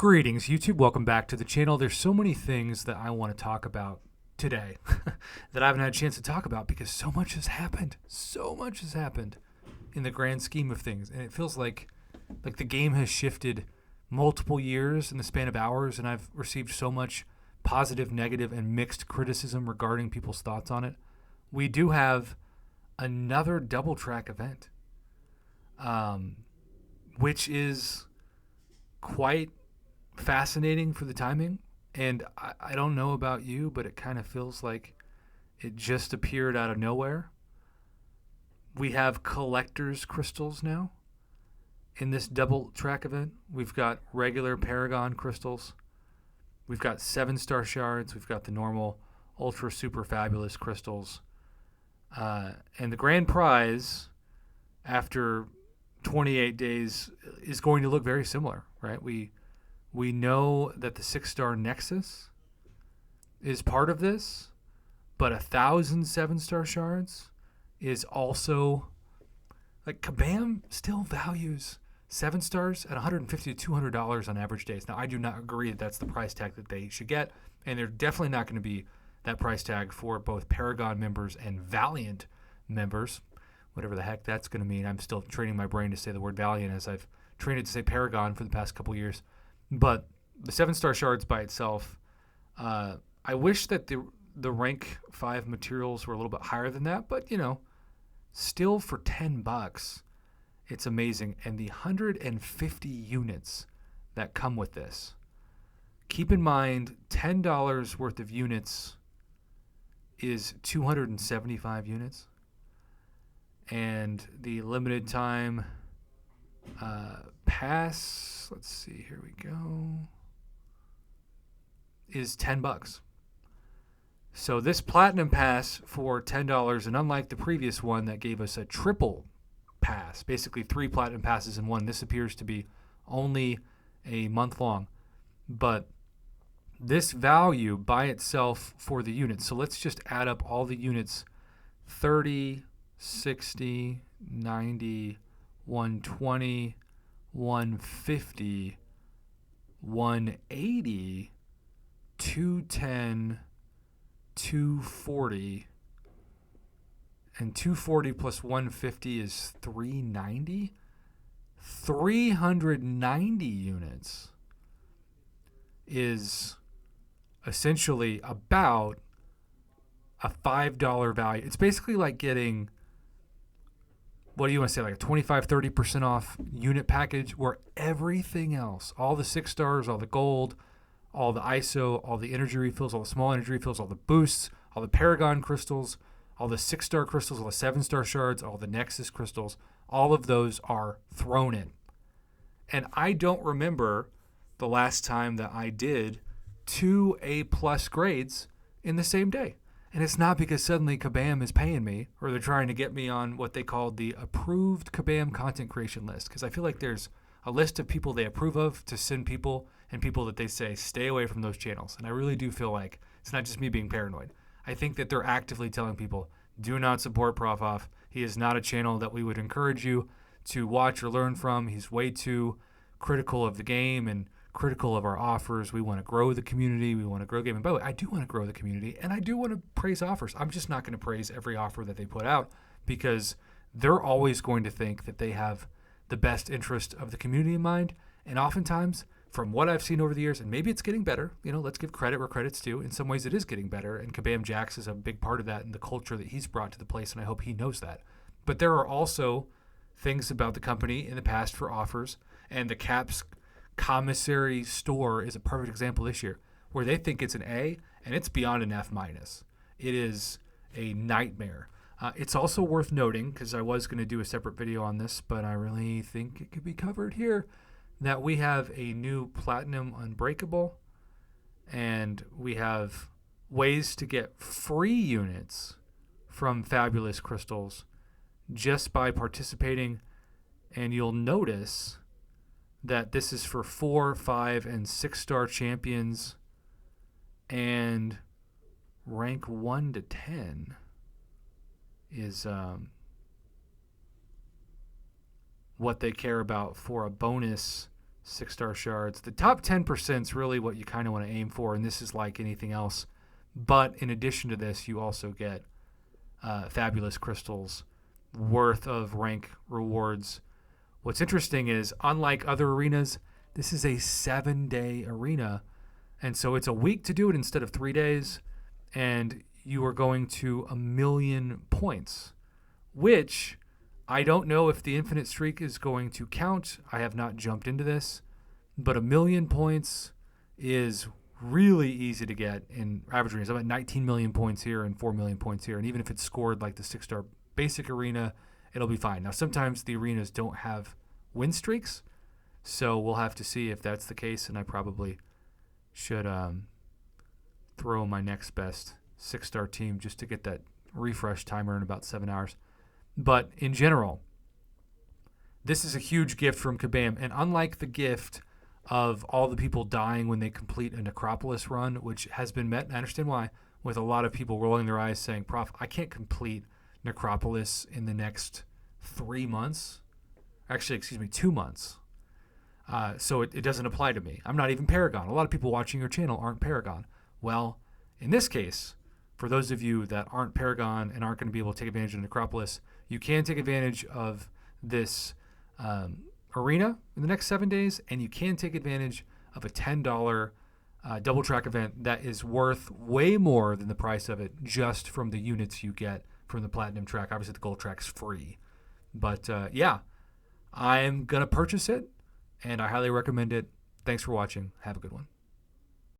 Greetings, YouTube. Welcome back to the channel. There's so many things that I want to talk about today that I haven't had a chance to talk about because so much has happened. So much has happened in the grand scheme of things. And it feels like the game has shifted multiple years in the span of hours, and I've received so much positive, negative, and mixed criticism regarding people's thoughts on it. We do have another double track event, which is quite fascinating for the timing. And I don't know about you, but it kind of feels like it just appeared out of nowhere. We have collector's crystals now in this double track event. We've got regular Paragon crystals. We've got 7-star shards. We've got the normal ultra super fabulous crystals. And the grand prize after 28 days is going to look very similar, right? We know that the 6-star Nexus is part of this, but 1,000 7-star shards is also, like, Kabam still values 7 stars at $150 to $200 on average days. Now, I do not agree that that's the price tag that they should get, and they're definitely not going to be that price tag for both Paragon members and Valiant members, whatever the heck that's going to mean. I'm still training my brain to say the word Valiant as I've trained it to say Paragon for the past couple years. But the 7-star shards by itself, I wish that the rank 5 materials were a little bit higher than that, but, you know, still for $10, it's amazing. And the 150 units that come with this, keep in mind, $10 worth of units is 275 units. And the limited time pass, let's see, here we go, is $10. So this platinum pass for $10, and unlike the previous one that gave us a triple pass, basically 3 platinum passes in one, this appears to be only a month long. But this value by itself for the units, so let's just add up all the units: 30, 60, 90, 120, 150, 180, 210, 240, and 240 plus 150 is 390. 390 units is essentially about a $5 value. It's basically like getting, what do you want to say, like a 25-30% off unit package where everything else, all the 6 stars, all the gold, all the ISO, all the energy refills, all the small energy refills, all the boosts, all the Paragon crystals, all the 6-star crystals, all the 7-star shards, all the Nexus crystals, all of those are thrown in. And I don't remember the last time that I did 2 A+ grades in the same day. And it's not because suddenly Kabam is paying me or they're trying to get me on what they call the approved Kabam content creation list. Because I feel like there's a list of people they approve of to send people, and people that they say stay away from those channels. And I really do feel like it's not just me being paranoid. I think that they're actively telling people, do not support Prof. Hoff. He is not a channel that we would encourage you to watch or learn from. He's way too critical of the game and critical of our offers. We want to grow the community. We want to grow gaming. By the way, I do want to grow the community, and I do want to praise offers. I'm just not going to praise every offer that they put out because they're always going to think that they have the best interest of the community in mind. And oftentimes, from what I've seen over the years, and maybe it's getting better, you know, let's give credit where credit's due. In some ways, it is getting better, and Kabam Jax is a big part of that and the culture that he's brought to the place, and I hope he knows that. But there are also things about the company in the past for offers, and the Caps commissary store is a perfect example this year, where they think it's an A, and it's beyond an F-. It is a nightmare. It's also worth noting, because I was going to do a separate video on this, but I really think it could be covered here, that we have a new Platinum Unbreakable, and we have ways to get free units from Fabulous Crystals just by participating, and you'll notice that this is for 4, 5, and 6-star champions, and rank 1 to 10 is what they care about for a bonus 6-star shards. The top 10% is really what you kind of want to aim for, and this is like anything else. But in addition to this, you also get fabulous crystals worth of rank rewards. What's interesting is, unlike other arenas, this is a 7-day arena. And so it's a week to do it instead of 3 days. And you are going to 1,000,000 points, which I don't know if the infinite streak is going to count. I have not jumped into this. But 1,000,000 points is really easy to get in average arenas. I'm at 19 million points here and 4 million points here. And even if it's scored like the 6-star basic arena, it'll be fine. Now, sometimes the arenas don't have win streaks, so we'll have to see if that's the case. And I probably should throw my next best 6-star team just to get that refresh timer in about 7 hours. But in general, this is a huge gift from Kabam. And unlike the gift of all the people dying when they complete a Necropolis run, which has been met, and I understand why, with a lot of people rolling their eyes saying, Prof, I can't complete Necropolis in the next 3 months. Actually, 2 months. So it doesn't apply to me. I'm not even Paragon. A lot of people watching your channel aren't Paragon. Well, in this case, for those of you that aren't Paragon and aren't going to be able to take advantage of Necropolis, you can take advantage of this arena in the next 7 days, and you can take advantage of a $10 double track event that is worth way more than the price of it just from the units you get from the platinum track. Obviously, the gold track's free. But yeah, I'm going to purchase it, and I highly recommend it. Thanks for watching. Have a good one.